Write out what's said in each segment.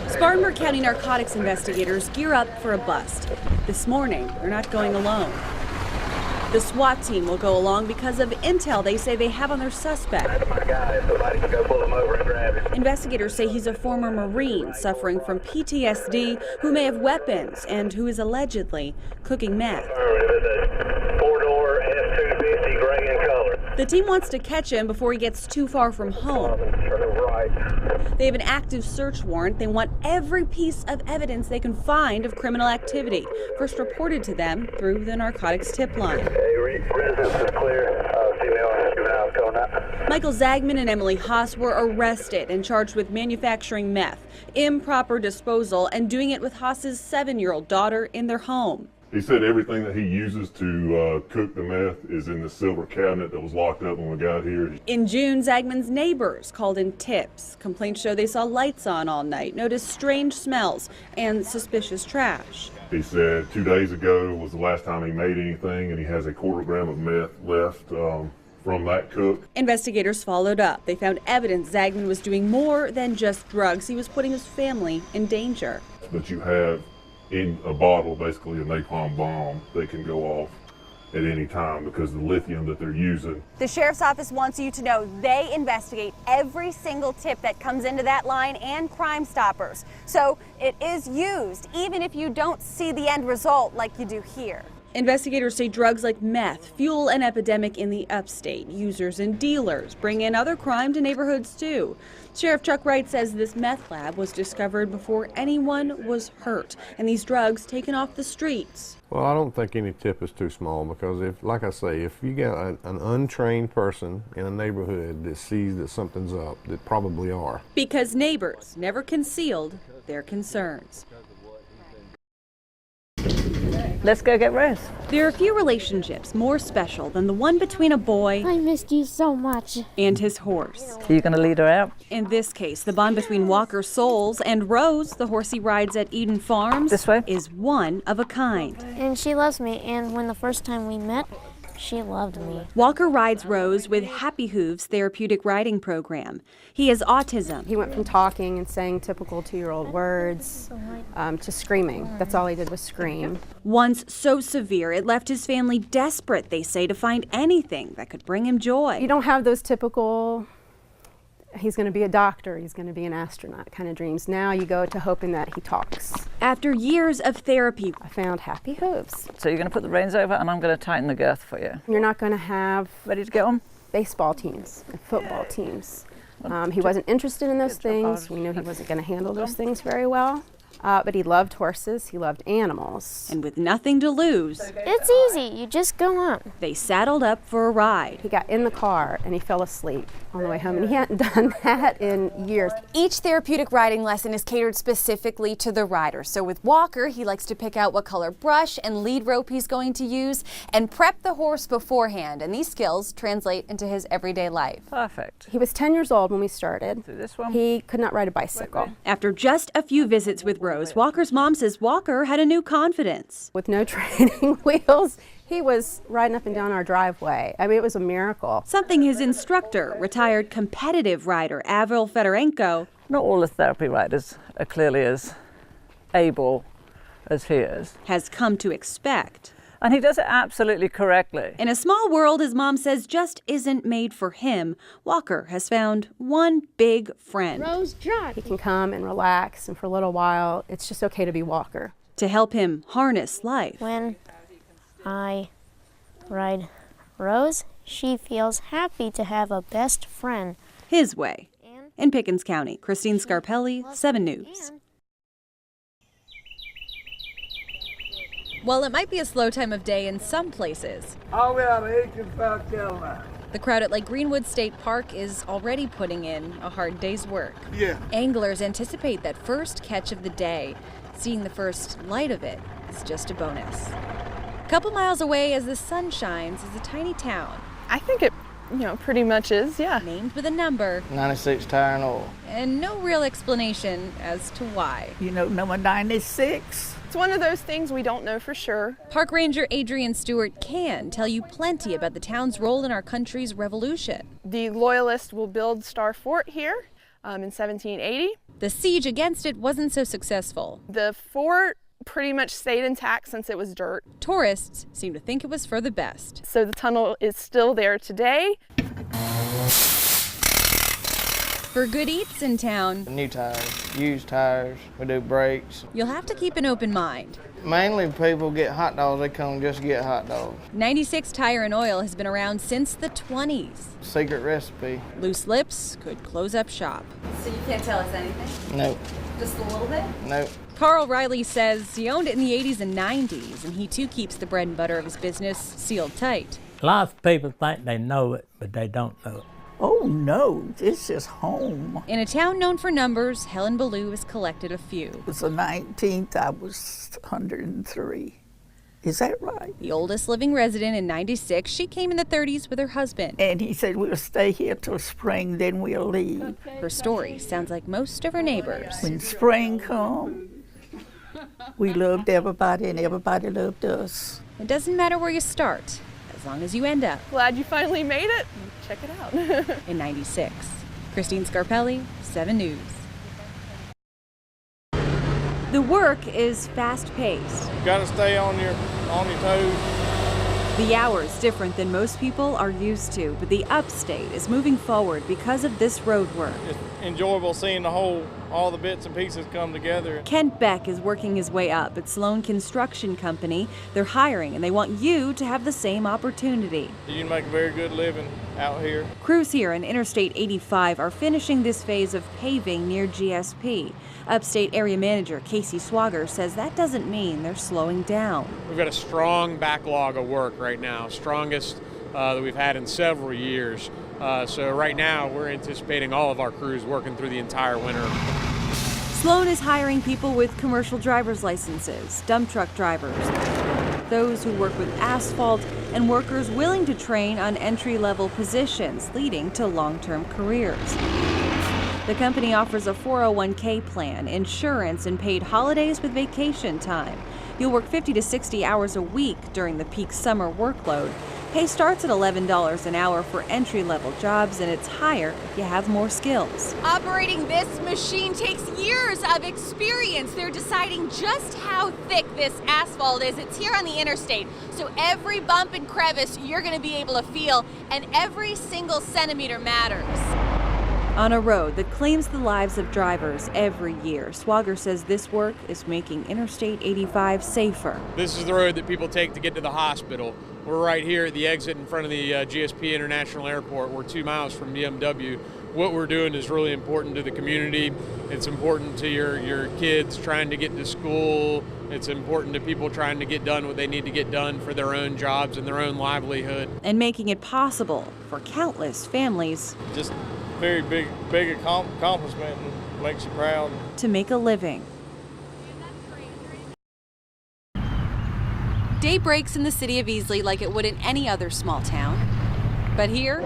Spartanburg County narcotics investigators gear up for a bust. This morning, they're not going alone. The SWAT team will go along because of intel they say they have on their suspect. Investigators say he's a former Marine suffering from PTSD who may have weapons and who is allegedly cooking meth. Four-door F-250 gray in color. The team wants to catch him before he gets too far from home. They have an active search warrant. They want every piece of evidence they can find of criminal activity, first reported to them through the narcotics tip line. Residence is clear. Female and juvenile going out. Michael Zagman and Emily Haas were arrested and charged with manufacturing meth, improper disposal, and doing it with Haas's 7-year-old daughter in their home. He said everything that he uses to cook the meth is in the silver cabinet that was locked up when we got here. In June, Zagman's neighbors called in tips. Complaints show they saw lights on all night, noticed strange smells, and suspicious trash. He said 2 days ago was the last time he made anything, and he has a 1/4 gram of meth left from that cook. Investigators followed up. They found evidence Zagman was doing more than just drugs. He was putting his family in danger. But you have in a bottle, basically a napalm bomb that can go off at any time because of the lithium that they're using. The sheriff's office wants you to know they investigate every single tip that comes into that line and Crime Stoppers. So it is used, even if you don't see the end result like you do here. Investigators say drugs like meth fuel an epidemic in the upstate. Users and dealers bring in other crime to neighborhoods too. Sheriff Chuck Wright says this meth lab was discovered before anyone was hurt and these drugs taken off the streets. Well, I don't think any tip is too small because if, like I say, if you got an untrained person in a neighborhood that sees that something's up, that probably are. Because neighbors never concealed their concerns. Let's go get Rose. There are few relationships more special than the one between a boy I missed you so much. and his horse. Are you going to lead her out? In this case, the bond between Walker Souls and Rose, the horse he rides at Eden Farms, This way? is one of a kind. And she loves me, and when the first time we met, she loved me. Walker rides Rose with Happy Hooves therapeutic riding program. He has autism. He went from talking and saying typical 2-year-old words to screaming. That's all he did was scream. Once so severe, it left his family desperate, they say, to find anything that could bring him joy. You don't have those typical, he's going to be a doctor, he's going to be an astronaut kind of dreams. Now you go to hoping that he talks. After years of therapy, I found Happy Hooves. So you're going to put the reins over and I'm going to tighten the girth for you. You're not going to have Ready to go on? baseball teams and football teams. He wasn't interested in those things. We knew he wasn't going to handle those things very well. But he loved horses, he loved animals. and with nothing to lose, It's easy. You just go on. they saddled up for a ride. He got in the car and he fell asleep on the way home, and he hadn't done that in years. Each therapeutic riding lesson is catered specifically to the rider. So with Walker, he likes to pick out what color brush and lead rope he's going to use and prep the horse beforehand. And these skills translate into his everyday life. Perfect. He was 10 years old when we started. Do this one. He could not ride a bicycle. After just a few visits with Rose, Walker's mom says Walker had a new confidence. With no training wheels, he was riding up and down our driveway. I mean, it was a miracle. Something his instructor, retired competitive rider Avril Fedorenko, Not all the therapy riders are clearly as able as he is. has come to expect. And he does it absolutely correctly. In a small world, his mom says just isn't made for him, Walker has found one big friend. Rose Trot. He can come and relax, and for a little while, it's just okay to be Walker. To help him harness life. When I ride Rose, she feels happy to have a best friend. His way. In Pickens County, Christine Scarpelli, 7 News. Well, it might be a slow time of day in some places. All out of Aiken, South Carolina. The crowd at Lake Greenwood State Park is already putting in a hard day's work. Yeah. Anglers anticipate that first catch of the day. Seeing the first light of it is just a bonus. A couple miles away as the sun shines is a tiny town. I think it, pretty much is, yeah. Named with a number 96 Tire and Oil. and no real explanation as to why. Number 96. It's one of those things we don't know for sure. Park Ranger Adrian Stewart can tell you plenty about the town's role in our country's revolution. The Loyalists will build Star Fort here in 1780. The siege against it wasn't so successful. The fort pretty much stayed intact since it was dirt. Tourists seem to think it was for the best. So the tunnel is still there today. For good eats in town, New tires, used tires, we do brakes. you'll have to keep an open mind. Mainly people get hot dogs, they come just to get hot dogs. 96 Tire and Oil has been around since the 20s. Secret recipe. Loose lips could close up shop. So you can't tell us anything? Nope, Just a little bit? nope. Carl Riley says he owned it in the 80s and 90s, and he too keeps the bread and butter of his business sealed tight. Lots of people think they know it, but they don't know it. Oh no, this is home. In a town known for numbers, Helen Ballou has collected a few. It was the 19th, I was 103. Is that right? The oldest living resident in 96, she came in the 30s with her husband. And he said, we'll stay here till spring, then we'll leave. Her story sounds like most of her neighbors. When spring come, we loved everybody and everybody loved us. It doesn't matter where you start, as long as you end up. Glad you finally made it. Check it out. In 96. Christine Scarpelli, 7 News. The work is fast-paced. You gotta stay on your toes. The hours different than most people are used to, but the upstate is moving forward because of this road work. It's enjoyable seeing all the bits and pieces come together. Kent Beck is working his way up at Sloan Construction Company. They're hiring and they want you to have the same opportunity. You can make a very good living out here. Crews here on Interstate 85 are finishing this phase of paving near GSP. Upstate Area Manager Casey Swager says that doesn't mean they're slowing down. We've got a strong backlog of work right now, strongest that we've had in several years. So right now we're anticipating all of our crews working through the entire winter. Sloan is hiring people with commercial driver's licenses, dump truck drivers, those who work with asphalt, and workers willing to train on entry-level positions, leading to long-term careers. The company offers a 401k plan, insurance, and paid holidays with vacation time. You'll work 50 to 60 hours a week during the peak summer workload. Pay starts at $11 an hour for entry-level jobs, and it's higher if you have more skills. Operating this machine takes years of experience. They're deciding just how thick this asphalt is. It's here on the interstate, so every bump and crevice you're going to be able to feel, and every single centimeter matters. On a road that claims the lives of drivers every year, Swager says this work is making Interstate 85 safer. This is the road that people take to get to the hospital. We're right here at the exit in front of the GSP International Airport. We're 2 miles from BMW. What we're doing is really important to the community. It's important to your kids trying to get to school. It's important to people trying to get done what they need to get done for their own jobs and their own livelihood. And making it possible for countless families Just very big accomplishment and makes you proud. to make a living. Day breaks in the city of Easley like it would in any other small town. But here,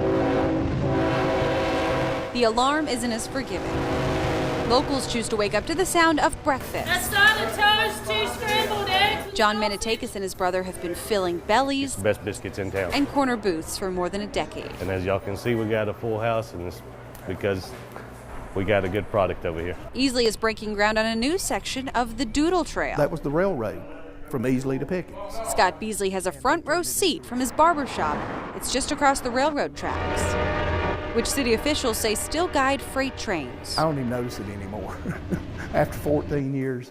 the alarm isn't as forgiving. Locals choose to wake up to the sound of breakfast. That's not a toast, 2 scrambled eggs. John Menetakis and his brother have been filling bellies Best biscuits in town. and corner booths for more than a decade. And as y'all can see, we got a full house, and it's because we got a good product over here. Easley is breaking ground on a new section of the Doodle Trail. That was the railroad from Easley to Pickens. Scott Beasley has a front row seat from his barber shop. It's just across the railroad tracks, which city officials say still guide freight trains. I don't even notice it anymore. After 14 years,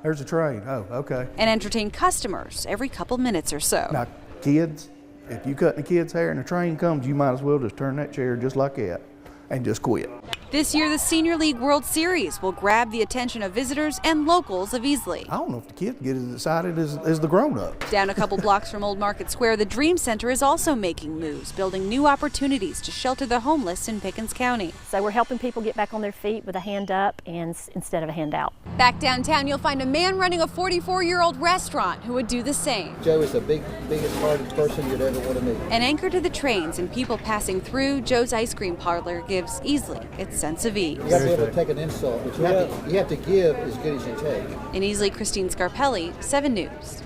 there's a train. Oh, okay. And entertain customers every couple minutes or so. Now, kids, if you cut the kid's hair and a train comes, you might as well just turn that chair just like that and just quit. This year, the Senior League World Series will grab the attention of visitors and locals of Easley. I don't know if the kids get as excited as the grown-ups. Down a couple blocks from Old Market Square, the Dream Center is also making moves, building new opportunities to shelter the homeless in Pickens County. So we're helping people get back on their feet with a hand up and instead of a hand out. Back downtown, you'll find a man running a 44-year-old restaurant who would do the same. Joe is the biggest hearted person you'd ever want to meet. An anchor to the trains and people passing through, Joe's Ice Cream Parlor gives Easley its sense of ease. You have to be able to take an insult, but you have to give as good as you take. In Easley, Christine Scarpelli, 7 News.